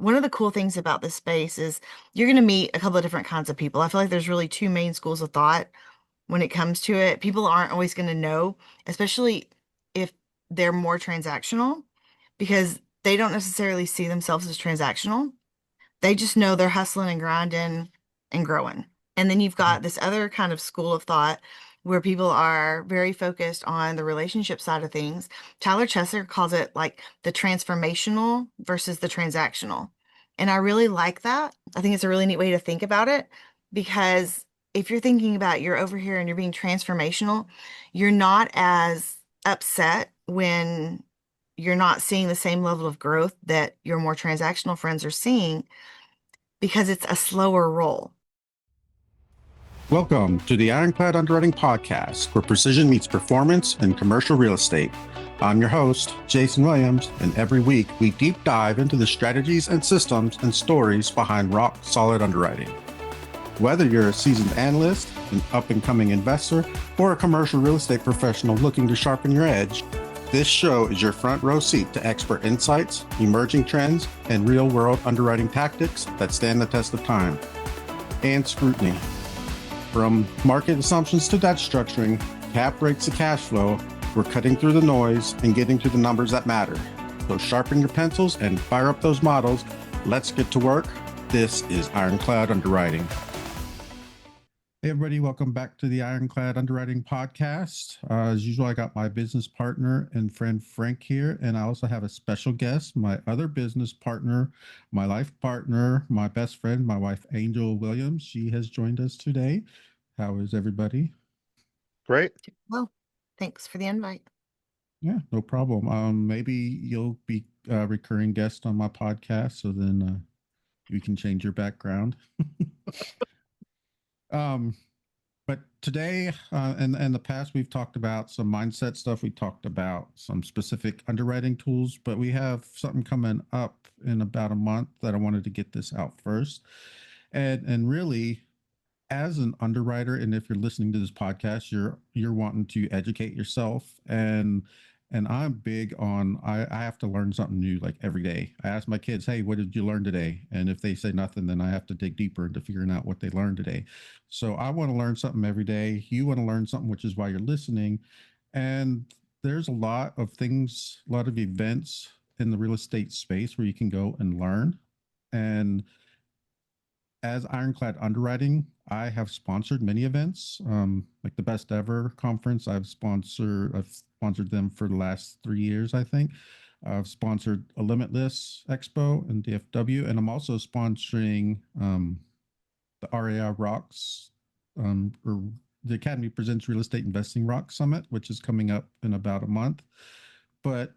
one of the cool things about this space is you're going to meet a couple of different kinds of people. I feel like there's really two main schools of thought when it comes to it. People aren't always going to know, especially if they're more transactional, because they don't necessarily see themselves as transactional. They just know they're hustling and grinding and growing. And then you've got this other kind of school of thought where people are very focused on the relationship side of things. Tyler Chesser calls it like the transformational versus the transactional. And I really like that. I think it's a really neat way to think about it because if you're thinking about you're over here and you're being transformational, you're not as upset when you're not seeing the same level of growth that your more transactional friends are seeing because it's a slower roll. Welcome to the Ironclad Underwriting Podcast, where precision meets performance in commercial real estate. I'm your host, Jason Williams, and every week we deep dive into the strategies and systems and stories behind rock-solid underwriting. Whether you're a seasoned analyst, an up-and-coming investor, or a commercial real estate professional looking to sharpen your edge, this show is your front row seat to expert insights, emerging trends, and real-world underwriting tactics that stand the test of time and scrutiny. From market assumptions to debt structuring, cap rates to cash flow, we're cutting through the noise and getting to the numbers that matter. So sharpen your pencils and fire up those models. Let's get to work. This is Ironclad Underwriting. Hey everybody, welcome back to the Ironclad Underwriting Podcast. As usual, I got my business partner and friend Frank here, and I also have a special guest, my other business partner, my life partner, my best friend, my wife Angel Williams. She has joined us today. How is everybody? Great. Well, thanks for the invite. Yeah, no problem. Maybe you'll be a recurring guest on my podcast, so then you can change your background. But today and in the past, we've talked about some mindset stuff. We talked about some specific underwriting tools, but we have something coming up in about a month that I wanted to get this out first. And really, as an underwriter, and if you're listening to this podcast, you're wanting to educate yourself, and I'm big on I have to learn something new like every day. I ask my kids, hey, what did you learn today? And if they say nothing, then I have to dig deeper into figuring out what they learned today. So I want to learn something every day. You want to learn something, which is why you're listening. And there's a lot of things, a lot of events in the real estate space where you can go and learn. And as Ironclad Underwriting, I have sponsored many events, like the Best Ever Conference. I've sponsored them for the last 3 years, I think. I've sponsored a Limitless Expo in DFW, and I'm also sponsoring the RAI Rocks, or the Academy Presents Real Estate Investing Rock Summit, which is coming up in about a month. But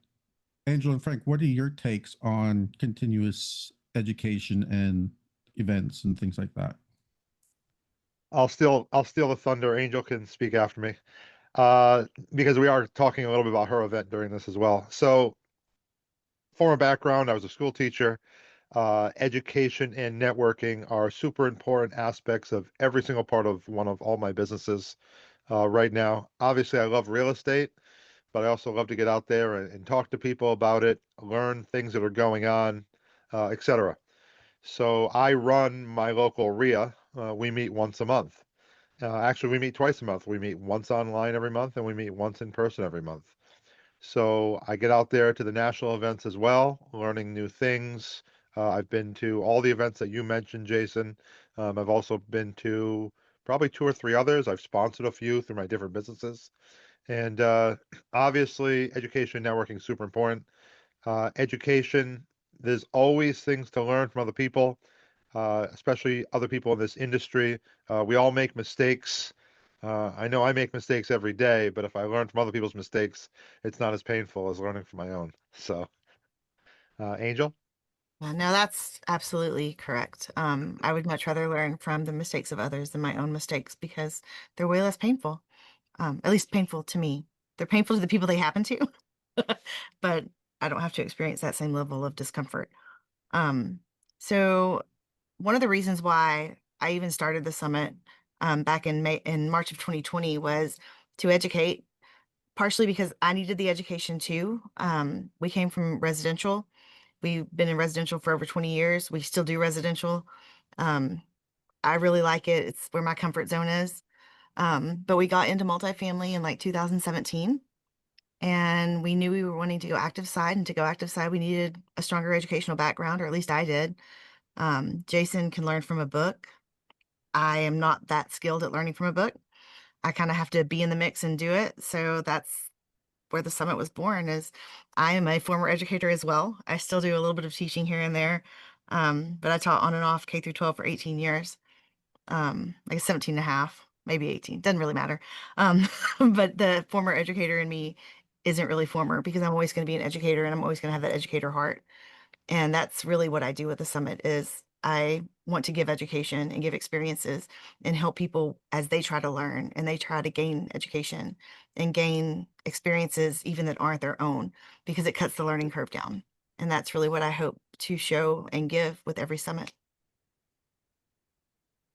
Angela and Frank, what are your takes on continuous education and events and things like that? I'll steal the thunder. Angel can speak after me. Because we are talking a little bit about her event during this as well. So, former background, I was a school teacher. Education and networking are super important aspects of every single part of one of all my businesses right now. Obviously, I love real estate, but I also love to get out there and talk to people about it, learn things that are going on, etc. So I run my local RIA. We meet once a month. Actually, we meet twice a month. We meet once online every month, and we meet once in person every month. So I get out there to the national events as well, learning new things. I've been to all the events that you mentioned, Jason. I've also been to probably 2 or 3 others. I've sponsored a few through my different businesses. And obviously, education and networking is super important. Education, there's always things to learn from other people, especially other people in this industry. We all make mistakes. I know I make mistakes every day, but if I learn from other people's mistakes, it's not as painful as learning from my own. So, Angel? No, that's absolutely correct. I would much rather learn from the mistakes of others than my own mistakes because they're way less painful, at least painful to me. They're painful to the people they happen to, but I don't have to experience that same level of discomfort. So one of the reasons why I even started the summit back in March of 2020 was to educate, partially because I needed the education too. We came from residential. We've been in residential for over 20 years. We still do residential. Um, I really like it. It's where my comfort zone is. But we got into multifamily in like 2017, and we knew we were wanting to go active side. And to go active side, we needed a stronger educational background, or at least I did. Jason can learn from a book. I am not that skilled at learning from a book. I kind of have to be in the mix and do it. So that's where the summit was born. Is I am a former educator as well. I still do a little bit of teaching here and there. But I taught on and off K through 12 for 18 years, like 17 and a half, maybe 18, doesn't really matter. Um, but the former educator in me isn't really former, because I'm always going to be an educator and I'm always going to have that educator heart. And that's really what I do with the summit. Is I want to give education and give experiences and help people as they try to learn and they try to gain education and gain experiences even that aren't their own, because it cuts the learning curve down. And that's really what I hope to show and give with every summit.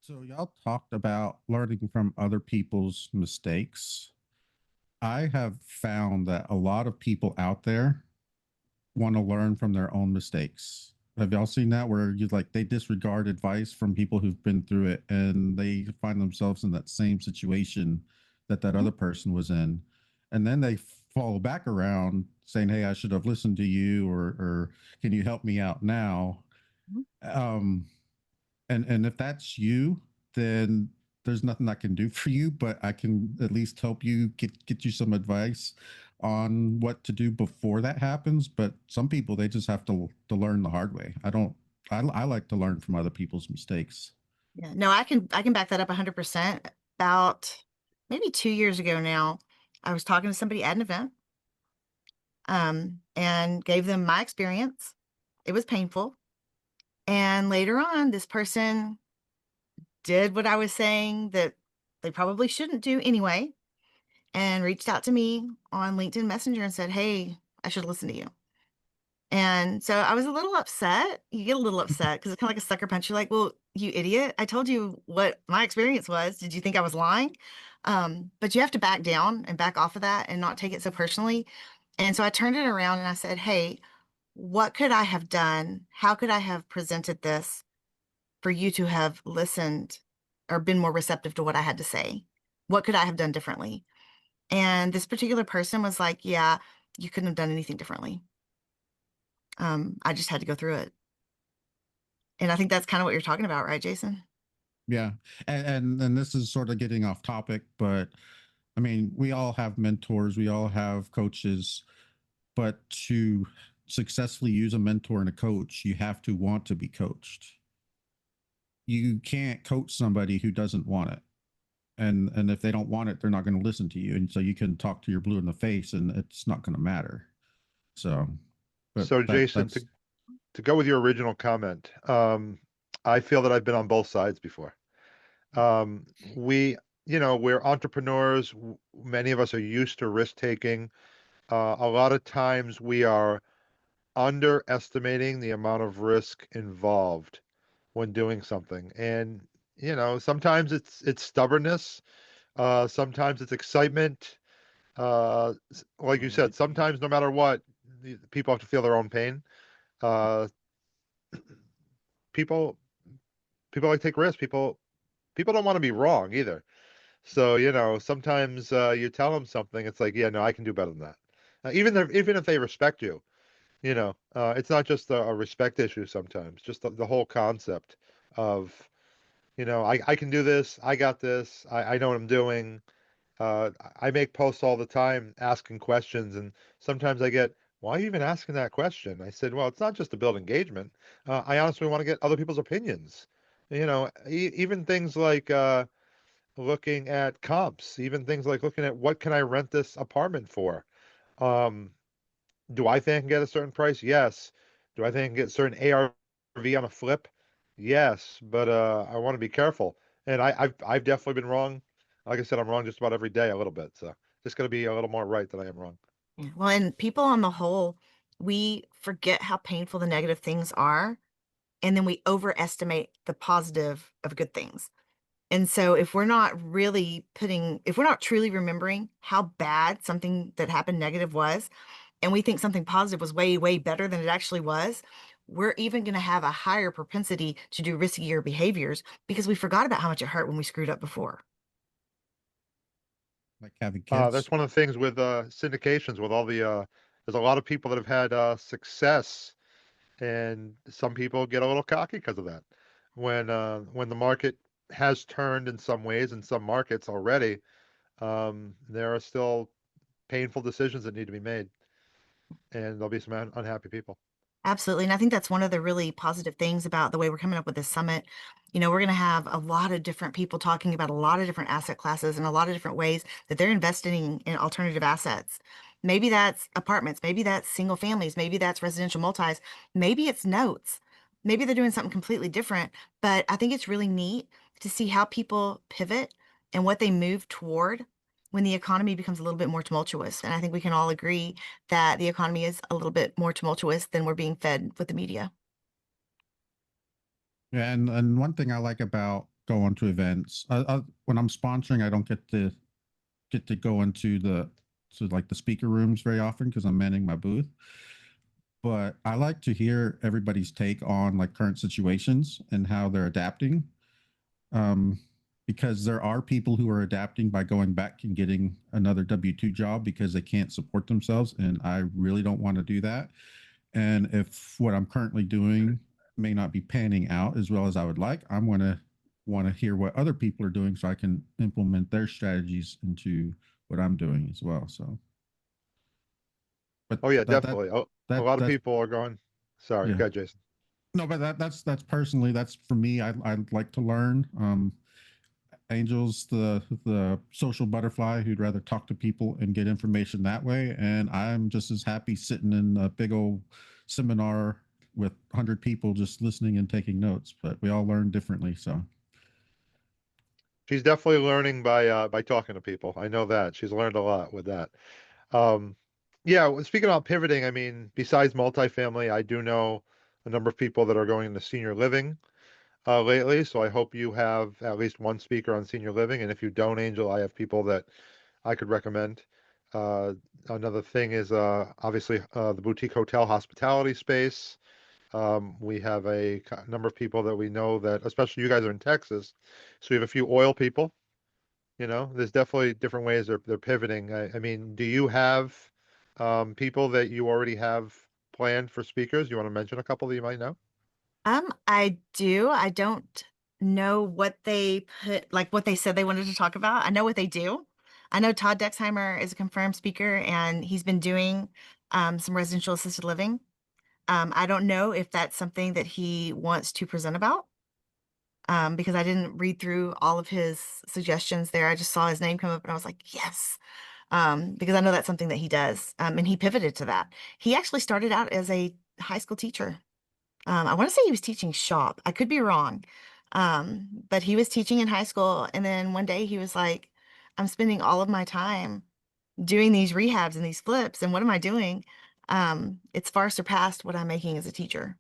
So y'all talked about learning from other people's mistakes. I have found that a lot of people out there want to learn from their own mistakes. Have y'all seen that, where you like they disregard advice from people who've been through it and they find themselves in that same situation that that Mhm. other person was in, and then they follow back around saying, "Hey, I should have listened to you," or "Can you help me out now?" Mhm. Um, and if that's you, then there's nothing I can do for you, but I can at least help you get you some advice on what to do before that happens. But some people, they just have to learn the hard way. I don't. I like to learn from other people's mistakes. Yeah, no, I can back that up 100%. About maybe 2 years ago now, I was talking to somebody at an event, and gave them my experience. It was painful. And later on, this person did what I was saying that they probably shouldn't do anyway, and reached out to me on LinkedIn Messenger and said, "Hey, I should listen to you." And so I was a little upset. You get a little upset because it's kind of like a sucker punch. You're like, "Well, you idiot. I told you what my experience was. Did you think I was lying?" But you have to back down and back off of that and not take it so personally. And so I turned it around and I said, "Hey, what could I have done? How could I have presented this for you to have listened or been more receptive to what I had to say? What could I have done differently?" And this particular person was like, "Yeah, you couldn't have done anything differently. I just had to go through it." And I think that's kind of what you're talking about, right, Jason? Yeah, and this is sort of getting off topic, but I mean, we all have mentors, we all have coaches, but to successfully use a mentor and a coach, you have to want to be coached. You can't coach somebody who doesn't want it, and if they don't want it, they're not going to listen to you, and so you can talk to your blue in the face and it's not going to matter. So but So that Jason, that's to go with your original comment, I feel that I've been on both sides before. We, we're entrepreneurs. Many of us are used to risk taking. A lot of times we are underestimating the amount of risk involved when doing something. And, sometimes it's stubbornness, sometimes it's excitement. Like you said, sometimes no matter what, people have to feel their own pain. Uh, people people like take risks. People don't want to be wrong either. So, sometimes you tell them something, it's like, yeah, no, I can do better than that. Even if they respect you, it's not just a respect issue sometimes, just the whole concept of, I can do this, I got this, I know what I'm doing. I make posts all the time asking questions, and sometimes I get, why are you even asking that question? I said, well, it's not just to build engagement. I honestly want to get other people's opinions. Even things like looking at comps, even things like looking at what can I rent this apartment for? Um, do I think I can get a certain price? Yes. Do I think I can get a certain ARV on a flip? Yes, but I want to be careful. And I've definitely been wrong. Like I said, I'm wrong just about every day a little bit. So just got to be a little more right than I am wrong. Yeah. Well, and people on the whole, we forget how painful the negative things are, and then we overestimate the positive of good things. And so if we're not truly remembering how bad something that happened negative was, and we think something positive was way, way better than it actually was, we're even going to have a higher propensity to do riskier behaviors because we forgot about how much it hurt when we screwed up before. Like having kids. That's one of the things with syndications, with all the there's a lot of people that have had success, and some people get a little cocky because of that. When the market has turned in some ways in some markets already, there are still painful decisions that need to be made, and there'll be some unhappy people. Absolutely. And I think that's one of the really positive things about the way we're coming up with this summit. We're going to have a lot of different people talking about a lot of different asset classes and a lot of different ways that they're investing in alternative assets. Maybe that's apartments, maybe that's single families, maybe that's residential multis, maybe it's notes. Maybe they're doing something completely different. But I think it's really neat to see how people pivot and what they move toward when the economy becomes a little bit more tumultuous. And I think we can all agree that the economy is a little bit more tumultuous than we're being fed with the media. Yeah, and one thing I like about going to events, when I'm sponsoring, I don't get to go into the speaker rooms very often because I'm manning my booth. But I like to hear everybody's take on like current situations and how they're adapting. Um, because there are people who are adapting by going back and getting another W-2 job because they can't support themselves, and I really don't want to do that. And if what I'm currently doing may not be panning out as well as I would like, I'm going to want to hear what other people are doing so I can implement their strategies into what I'm doing as well. So, but Oh yeah, that that definitely. Oh, a that lot of that's people are going. Sorry, yeah. go ahead, Jason. No, but that's personally that's for me. I like to learn. Angel's the social butterfly who'd rather talk to people and get information that way, and I'm just as happy sitting in a big old seminar with 100 people just listening and taking notes. But we all learn differently, so. She's definitely learning by talking to people. I know that she's learned a lot with that. Um, yeah, speaking about pivoting, I mean, besides multifamily, I do know a number of people that are going into senior living lately. So I hope you have at least one speaker on senior living. And if you don't, Angel, I have people that I could recommend. Uh, Another thing is obviously the boutique hotel hospitality space. We have a number of people that we know that, especially you guys are in Texas, so we have a few oil people. There's definitely different ways they're pivoting. I mean, do you have people that you already have planned for speakers? You want to mention a couple that you might know? I do. I don't know what they put, like what they said they wanted to talk about. I know what they do. I know Todd Dexheimer is a confirmed speaker and he's been doing some residential assisted living. I don't know if that's something that he wants to present about because I didn't read through all of his suggestions there. I just saw his name come up and I was like, yes, because I know that's something that he does. And he pivoted to that. He actually started out as a high school teacher. I want to say he was teaching shop. I could be wrong. But he was teaching in high school. And then one day he was like, I'm spending all of my time doing these rehabs and these flips. And what am I doing? It's far surpassed what I'm making as a teacher.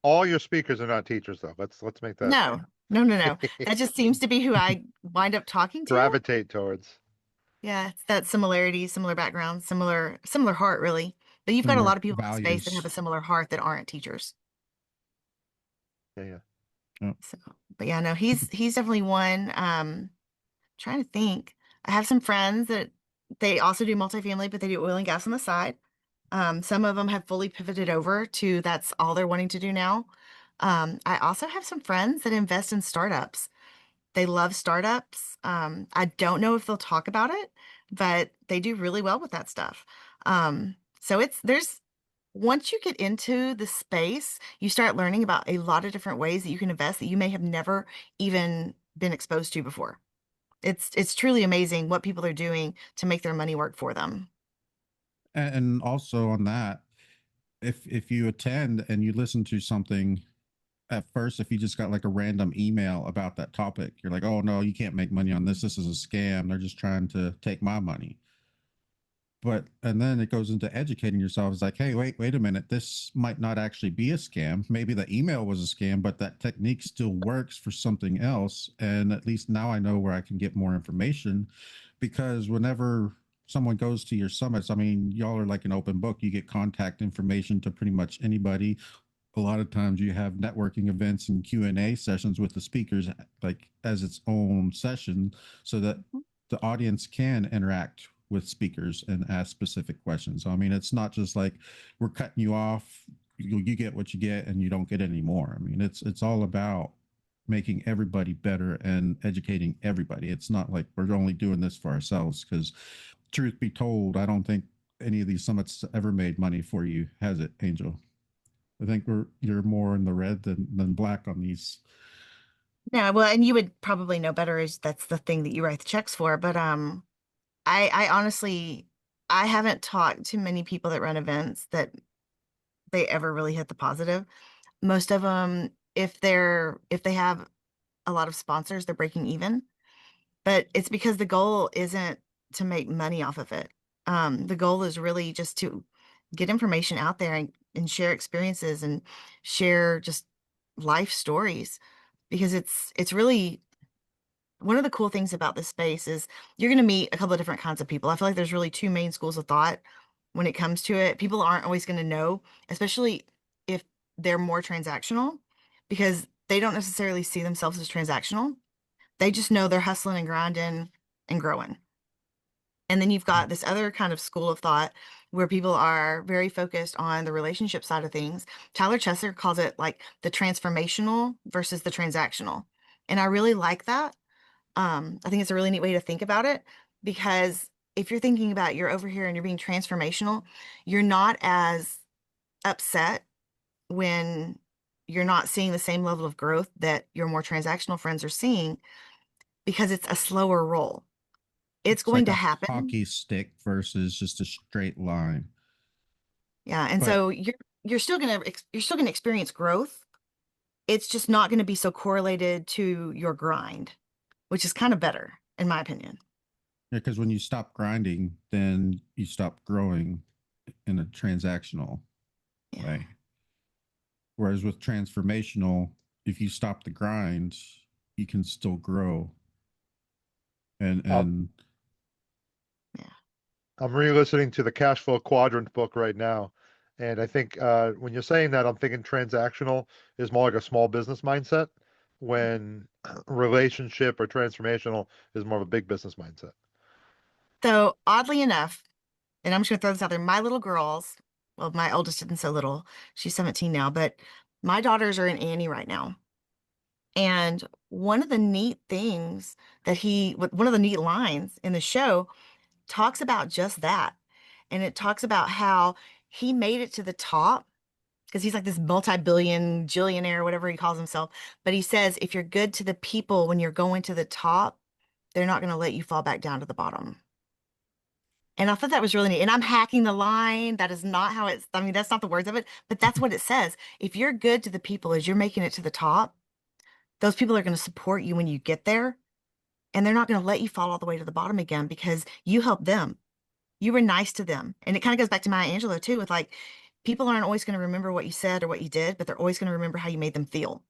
All your speakers are not teachers, though. Let's make that No, no, no, no. That just seems to be who I wind up talking to. gravitate towards. Yeah, it's that similarity, similar background, similar heart, really. But you've got a Similar lot of people in the space that have a values. similar heart that aren't teachers. Yeah, yeah. Yeah. So, but yeah, no, he's definitely one. Trying to think. I have some friends that they also do multifamily, but they do oil and gas on the side. Some of them have fully pivoted over to that's all they're wanting to do now. I also have some friends that invest in startups. They love startups. I don't know if they'll talk about it, but they do really well with that stuff. So there's once you get into the space, you start learning about a lot of different ways that you can invest that you may have never even been exposed to before. It's truly amazing what people are doing to make their money work for them. And also on that, if you attend and you listen to something at first, if you just got like a random email about that topic, you're like, oh no, you can't make money on this. This is a scam. They're just trying to take my money. But and then it goes into educating yourself. It's like, hey, wait a minute. This might not actually be a scam. Maybe the email was a scam, but that technique still works for something else. And at least now I know where I can get more information because whenever someone goes to your summits, I mean, y'all are like an open book. You get contact information to pretty much anybody. A lot of times you have networking events and Q&A sessions with the speakers like as its own session so that the audience can interact with speakers and ask specific questions. So, I mean, it's not just like we're cutting you off, you get what you get and you don't get any more. I mean, it's all about making everybody better and educating everybody. It's not like we're only doing this for ourselves because truth be told, I don't think any of these summits ever made money for you, has it, Angel? I think you're more in the red than black on these. Yeah, well, and you would probably know better is that's the thing that you write the checks for. But I honestly I haven't talked to many people that run events that they ever really hit the positive. Most of them, if they have a lot of sponsors, they're breaking even. But it's because the goal isn't to make money off of it. The goal is really just to get information out there and share experiences and share just life stories because it's really one of the cool things about this space is you're going to meet a couple of different kinds of people. I feel like there's really two main schools of thought when it comes to it. People aren't always going to know, especially if they're more transactional, because they don't necessarily see themselves as transactional. They just know they're hustling and grinding and growing. And then you've got this other kind of school of thought where people are very focused on the relationship side of things. Tyler Chesser calls it like the transformational versus the transactional. And I really like that. I think it's a really neat way to think about it because if you're thinking about you're over here and you're being transformational, you're not as upset when you're not seeing the same level of growth that your more transactional friends are seeing because it's a slower roll. It's It's going like to a happen. hockey stick versus just a straight line. Yeah, and But so you're still gonna experience growth. It's just not going to be so correlated to your grind, which is kind of better, in my opinion. because when you stop grinding, then you stop growing in a transactional Yeah. way. Whereas with transformational, if you stop the grind, you can still grow. And Um, and Yeah. I'm re-listening to the cash flow quadrant book right now. And I think when you're saying that, I'm thinking transactional is more like a small business mindset, when relationship or transformational is more of a big business mindset. So oddly enough, and I'm just gonna throw this out there, my little girls, well, my oldest isn't so little, she's 17 now, but my daughters are in Annie right now. And one of the neat things one of the neat lines in the show talks about just that. And it talks about how he made it to the top because he's like this multi-billion jillionaire, whatever he calls himself. But he says, if you're good to the people when you're going to the top, they're not going to let you fall back down to the bottom. And I thought that was really neat. And I'm hacking the line. That is not how I mean, that's not the words of it, but that's what it says. If you're good to the people as you're making it to the top, those people are going to support you when you get there. And they're not going to let you fall all the way to the bottom again because you helped them. You were nice to them. And it kind of goes back to Maya Angelou too, with like, people aren't always going to remember what you said or what you did, but they're always going to remember how you made them feel.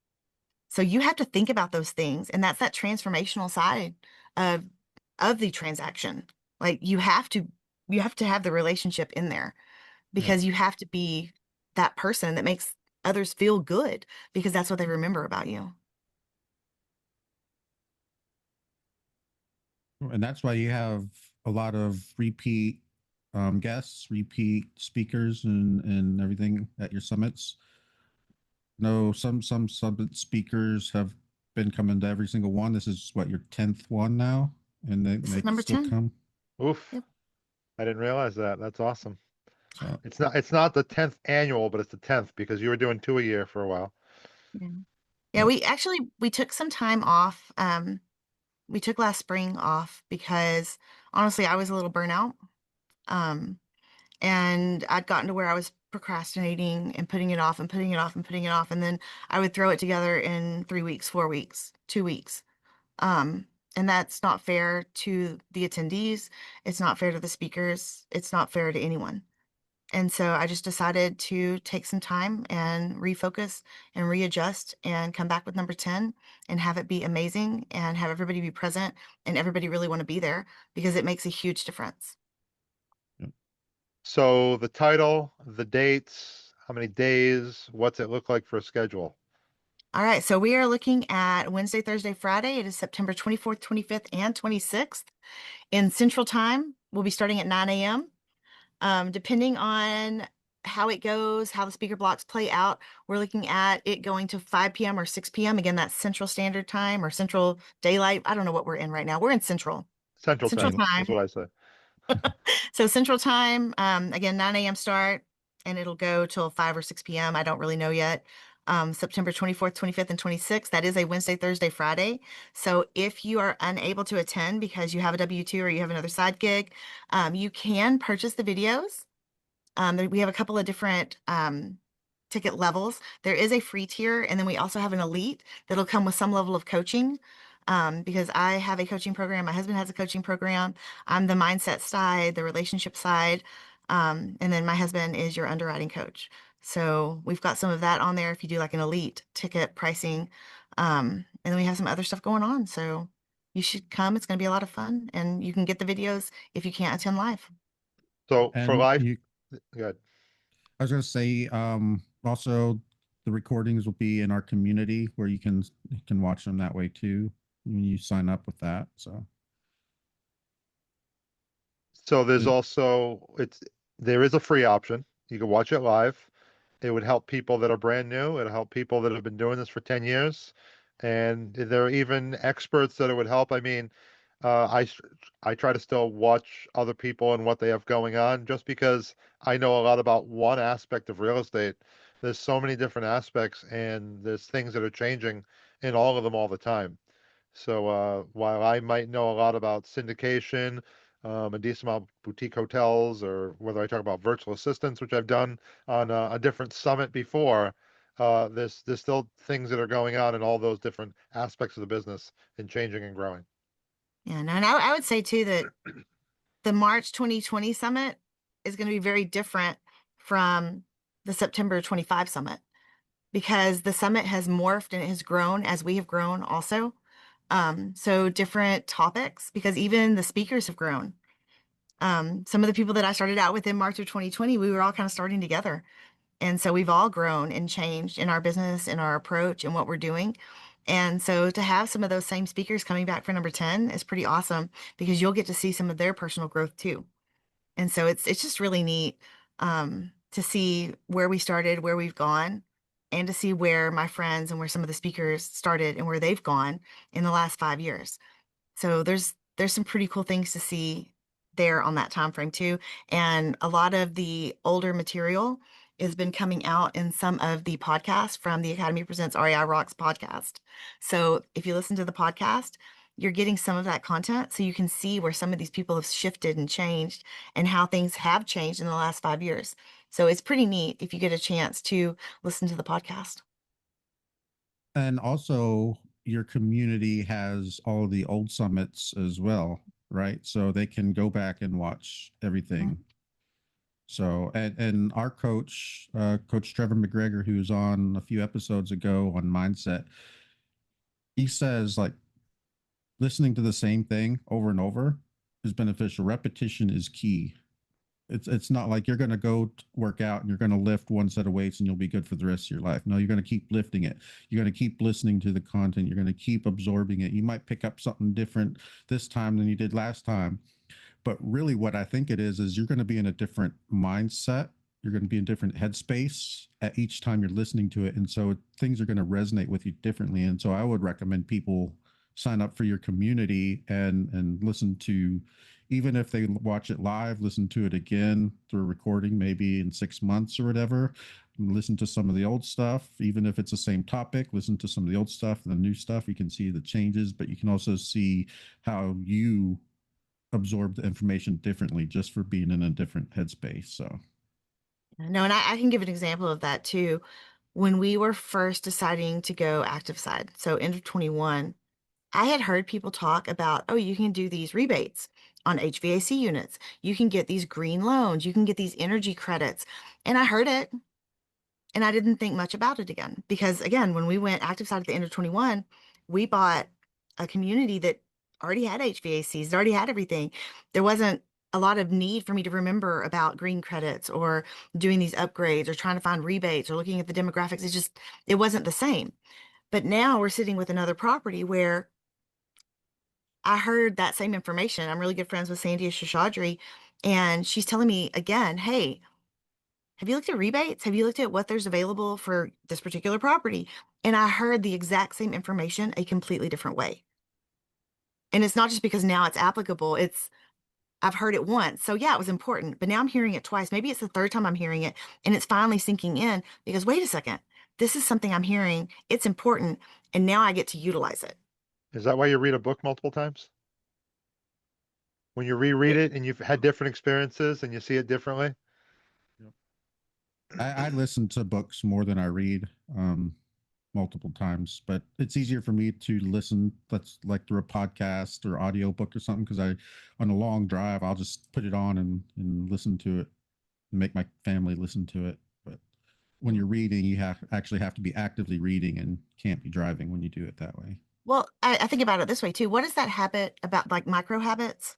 So you have to think about those things. And that's that transformational side of the transaction. Like you have to have the relationship in there yeah, because you have to be that person that makes others feel good because that's what they remember about you. and that's why you have a lot of repeat guests, repeat speakers, and everything at your summits. No, some summit speakers have been coming to every single one. This is what your 10th one now, and This they is number still 10. come. Oof, Yep. I didn't realize that. That's awesome. So It's not the 10th annual, but it's the 10th because you were doing two a year for a while. Yeah. Yeah, yeah, we took some time off. We took last spring off because honestly, I was a little burnout. Um, and I'd gotten to where I was procrastinating and putting it off and putting it off and putting it off. And then I would throw it together in 3 weeks, 4 weeks, 2 weeks. Um, and that's not fair to the attendees. It's not fair to the speakers. It's not fair to anyone. And so I just decided to take some time and refocus and readjust and come back with number 10 and have it be amazing and have everybody be present and everybody really want to be there because it makes a huge difference. So the title, the dates, how many days, what's it look like for a schedule? All right, so we are looking at Wednesday, Thursday, Friday. It is September 24th, 25th, and 26th in Central Time. We'll be starting at 9 a.m. Depending on how it goes, how the speaker blocks play out, we're looking at it going to 5 p.m. or 6 p.m. Again, that's Central Standard Time or Central Daylight. I don't know what we're in right now. We're in Central. Central Central time is Time. what I say. So Central Time, again, 9 a.m. start, and it'll go till 5 or 6 p.m. I don't really know yet. September 24th, 25th, and 26th. That is a Wednesday, Thursday, Friday. So if you are unable to attend because you have a W-2 or you have another side gig, you can purchase the videos. We have a couple of different ticket levels. There is a free tier, and then we also have an elite that'll come with some level of coaching. Because I have a coaching program, my husband has a coaching program. I'm the mindset side, the relationship side, and then my husband is your underwriting coach. So we've got some of that on there if you do like an elite ticket pricing. And then we have some other stuff going on. So you should come. It's going to be a lot of fun, and you can get the videos if you can't attend live. So for And live, you, good. I was going to say, also the recordings will be in our community where you can watch them that way too when you sign up with that. So So there's it, also there is a free option. You can watch it live. It would help people that are brand new. It'll help people that have been doing this for 10 years. And there are even experts that it would help. I mean, I try to still watch other people and what they have going on just because I know a lot about one aspect of real estate. There's so many different aspects and there's things that are changing in all of them all the time. So while I might know a lot about syndication, a decent amount of boutique hotels, or whether I talk about virtual assistants, which I've done on a different summit before, there's still things that are going on in all those different aspects of the business and changing and growing. Yeah, no, and I would say too that the March 2020 summit is going to be very different from the September 25 summit because the summit has morphed and it has grown as we have grown also. So different topics because even the speakers have grown. Some of the people that I started out with in March of 2020, we were all kind of starting together. And so we've all grown and changed in our business, in our approach, and what we're doing. And so to have some of those same speakers coming back for number 10 is pretty awesome because you'll get to see some of their personal growth too. And so it's just really neat to see where we started, where we've gone, and to see where my friends and where some of the speakers started and where they've gone in the last 5 years. So there's some pretty cool things to see there on that time frame too. And a lot of the older material has been coming out in some of the podcasts from the Academy Presents REI Rocks podcast. So if you listen to the podcast, you're getting some of that content so you can see where some of these people have shifted and changed and how things have changed in the last 5 years. So it's pretty neat if you get a chance to listen to the podcast. and also your community has all of the old summits as well, right? So they can go back and watch everything. So, and our coach, Coach Trevor McGregor, who's on a few episodes ago on mindset, he says like listening to the same thing over and over is beneficial. Repetition is key. It's not like you're going to go work out and you're going to lift one set of weights and you'll be good for the rest of your life. No, you're going to keep lifting it. You're going to keep listening to the content. You're going to keep absorbing it. You might pick up something different this time than you did last time. But really, what I think it is you're going to be in a different mindset. You're going to be in a different headspace at each time you're listening to it. And so things are going to resonate with you differently. And so I would recommend people sign up for your community and listen to, even if they watch it live, listen to it again through a recording, maybe in 6 months or whatever. Listen to some of the old stuff, even if it's the same topic, listen to some of the old stuff and the new stuff. You can see the changes, but you can also see how you absorb the information differently just for being in a different headspace. So, No, and I can give an example of that too. When we were first deciding to go active side, so end of 21, I had heard people talk about, oh, you can do these rebates on HVAC units. You can get these green loans. You can get these energy credits. And I heard it and I didn't think much about it again. Because again, when we went active side at the end of 21, we bought a community that already had HVACs, already had everything. There wasn't a lot of need for me to remember about green credits or doing these upgrades or trying to find rebates or looking at the demographics. It wasn't the same. But now we're sitting with another property where I heard that same information. I'm really good friends with Sandy Shashadri, and she's telling me again, hey, have you looked at rebates? Have you looked at what there's available for this particular property? And I heard the exact same information a completely different way. And it's not just because now it's applicable, I've heard it once. So yeah, it was important, but now I'm hearing it twice. Maybe it's the third time I'm hearing it and it's finally sinking in because wait a second, this is something I'm hearing. It's important. And now I get to utilize it. Is that why you read a book multiple times? When you reread it and you've had different experiences and you see it differently? Yep. I listen to books more than I read, multiple times, but it's easier for me to listen. That's like through a podcast or audio book or something. Cause on a long drive, I'll just put it on and listen to it and make my family listen to it. But when you're reading, you actually have to be actively reading and can't be driving when you do it that way. Well, I think about it this way too. What is that habit about like micro habits?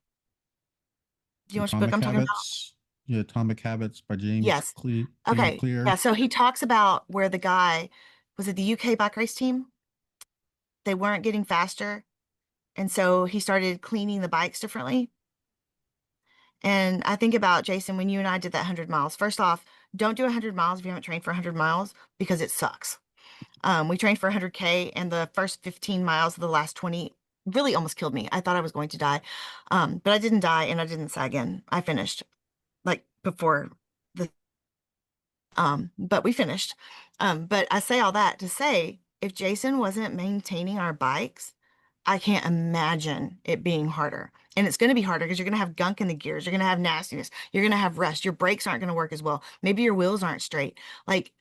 Do you know which book Atomic I'm talking about? Habits. Yeah, Atomic Habits by Yes. James Okay. Clear. Yeah. So he talks about where the guy was it the UK bike race team? They weren't getting faster. And so he started cleaning the bikes differently. And I think about Jason, when you and I did that 100 miles. First off, don't do 100 miles if you haven't trained for 100 miles because it sucks. We trained for 100K, and the first 15 miles of the last 20 really almost killed me. I thought I was going to die. But I didn't die and I didn't sag in. I finished like before the, but we finished. But I say all that to say, if Jason wasn't maintaining our bikes, I can't imagine it being harder. And it's going to be harder because you're going to have gunk in the gears. You're going to have nastiness. You're going to have rust. Your brakes aren't going to work as well. Maybe your wheels aren't straight. Like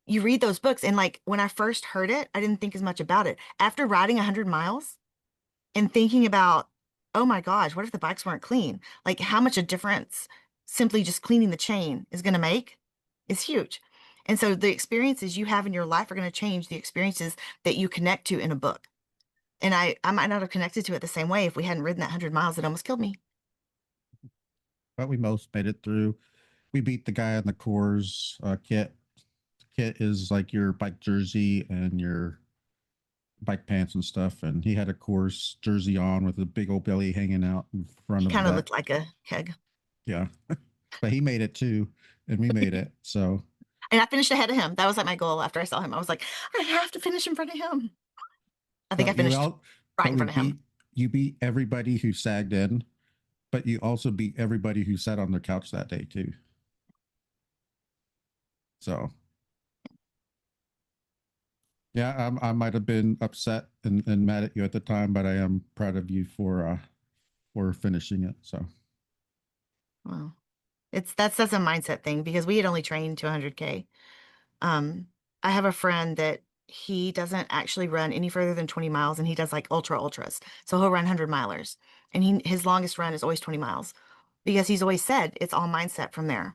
you read those books, and like when I first heard it, I didn't think as much about it. After riding 100 miles and thinking about, oh my gosh, what if the bikes weren't clean? Like how much a difference simply just cleaning the chain is going to make is huge. And so the experiences you have in your life are going to change the experiences that you connect to in a book. And I might not have connected to it the same way if we hadn't ridden that 100 miles that almost killed me. But we most made it through. We beat the guy on the Coors kit. Kit is like your bike jersey and your bike pants and stuff. And he had a Coors jersey on with a big old belly hanging out in front He of kind of that. looked like a keg. Yeah. But he made it too. And we made it. So, And I finished ahead of him. That was like my goal after I saw him. I was like, I have to finish in front of him. I think I but you finished all, right but in front of him. you beat everybody who sagged in, but you also beat everybody who sat on their couch that day too. So, yeah, I might have been upset and mad at you at the time, but I am proud of you for finishing it. So, Well, that's a mindset thing because we had only trained to 100K. Um, I have a friend that he doesn't actually run any further than 20 miles and he does like ultras. So he'll run 100 milers and his longest run is always 20 miles because he's always said it's all mindset from there.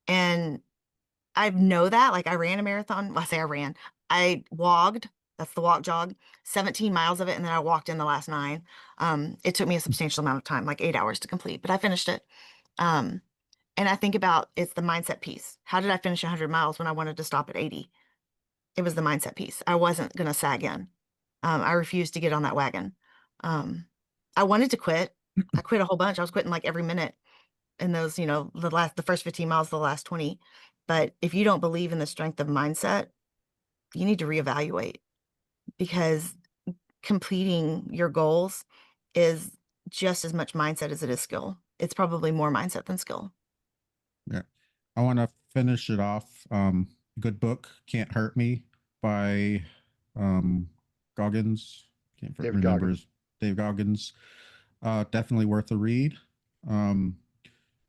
And I know that like I ran a marathon. Well, I say I ran. I walked, that's the walk jog, 17 miles of it, and then I walked in the last nine. It took me a substantial amount of time, like 8 hours to complete, but I finished it. Um, and I think about it's the mindset piece. How did I finish 100 miles when I wanted to stop at 80? It was the mindset piece. I wasn't going to sag in. I refused to get on that wagon. Um, I wanted to quit. I quit a whole bunch. I was quitting like every minute in those, the first 15 miles, the last 20. But if you don't believe in the strength of mindset, you need to reevaluate because completing your goals is just as much mindset as it is skill. It's probably more mindset than skill. yeah. I want to finish it off. Good book, Can't Hurt Me by um, Goggins. Can't David remember Goggins. his Dave Goggins. Definitely worth a read. Um,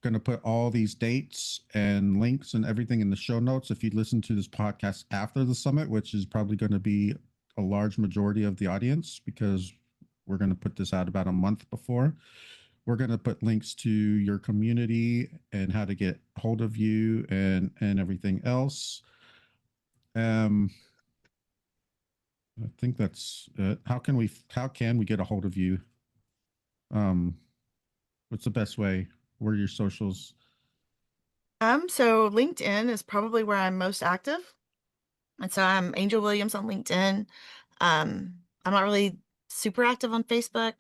going to put all these dates and links and everything in the show notes. If you listen to this podcast after the summit, which is probably going to be a large majority of the audience because we're going to put this out about a month before. We're going to put links to your community and how to get hold of you and everything else. Um, I think that's it. How can we get a hold of you? Um, What's the best way? What are your socials? So LinkedIn is probably where I'm most active. And so I'm Angel Williams on LinkedIn. I'm not really super active on Facebook.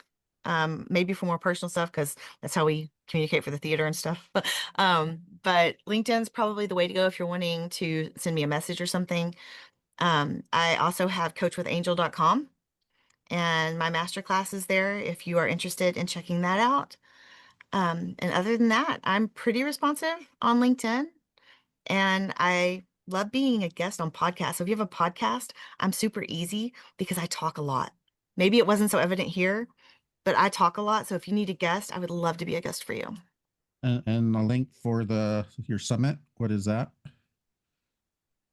Maybe for more personal stuff because that's how we communicate for the theater and stuff. But LinkedIn's probably the way to go if you're wanting to send me a message or something. I also have coachwithangel.com and my master class is there if you are interested in checking that out. And other than that, I'm pretty responsive on LinkedIn and I love being a guest on podcasts. So if you have a podcast, I'm super easy because I talk a lot. Maybe it wasn't so evident here, but I talk a lot. So if you need a guest, I would love to be a guest for you. And a link for your summit. What is that?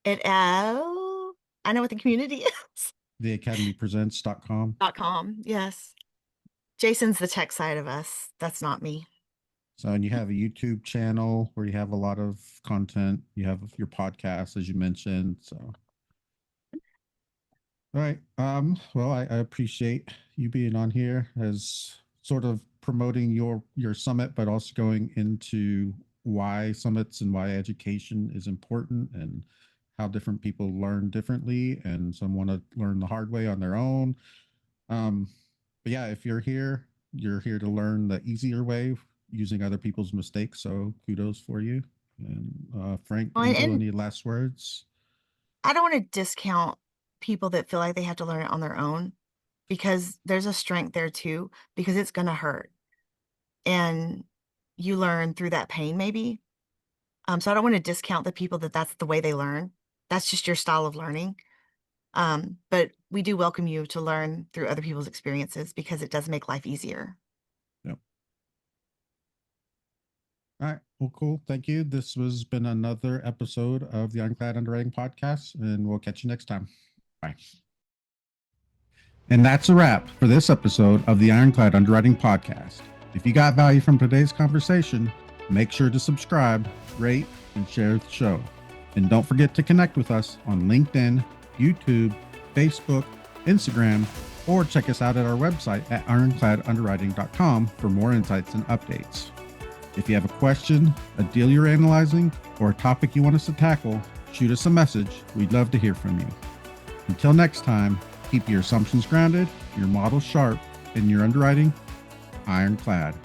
I know what the community is. Theacademypresents.com. .com. Yes. Jason's the tech side of us. That's not me. So, and you have a YouTube channel where you have a lot of content. You have your podcast, as you mentioned. So, all right. Well, I appreciate you being on here as sort of promoting your summit, but also going into why summits and why education is important and how different people learn differently, and some want to learn the hard way on their own. But yeah, if you're here to learn the easier way using other people's mistakes. So kudos for you. And Frank, Well, Angel, and any last words? I don't want to discount people that feel like they have to learn it on their own because there's a strength there too, because it's going to hurt. And you learn through that pain, maybe. So I don't want to discount the people that's the way they learn. That's just your style of learning. But we do welcome you to learn through other people's experiences because it does make life easier. Yep. All right. Well, cool. Thank you. This has been another episode of the Ironclad Underwriting Podcast, and we'll catch you next time. Bye. And that's a wrap for this episode of the Ironclad Underwriting Podcast. If you got value from today's conversation, make sure to subscribe, rate, and share the show. And don't forget to connect with us on LinkedIn, YouTube, Facebook, Instagram, or check us out at our website at ironcladunderwriting.com for more insights and updates. If you have a question, a deal you're analyzing, or a topic you want us to tackle, shoot us a message. We'd love to hear from you. Until next time, keep your assumptions grounded, your models sharp, and your underwriting ironclad.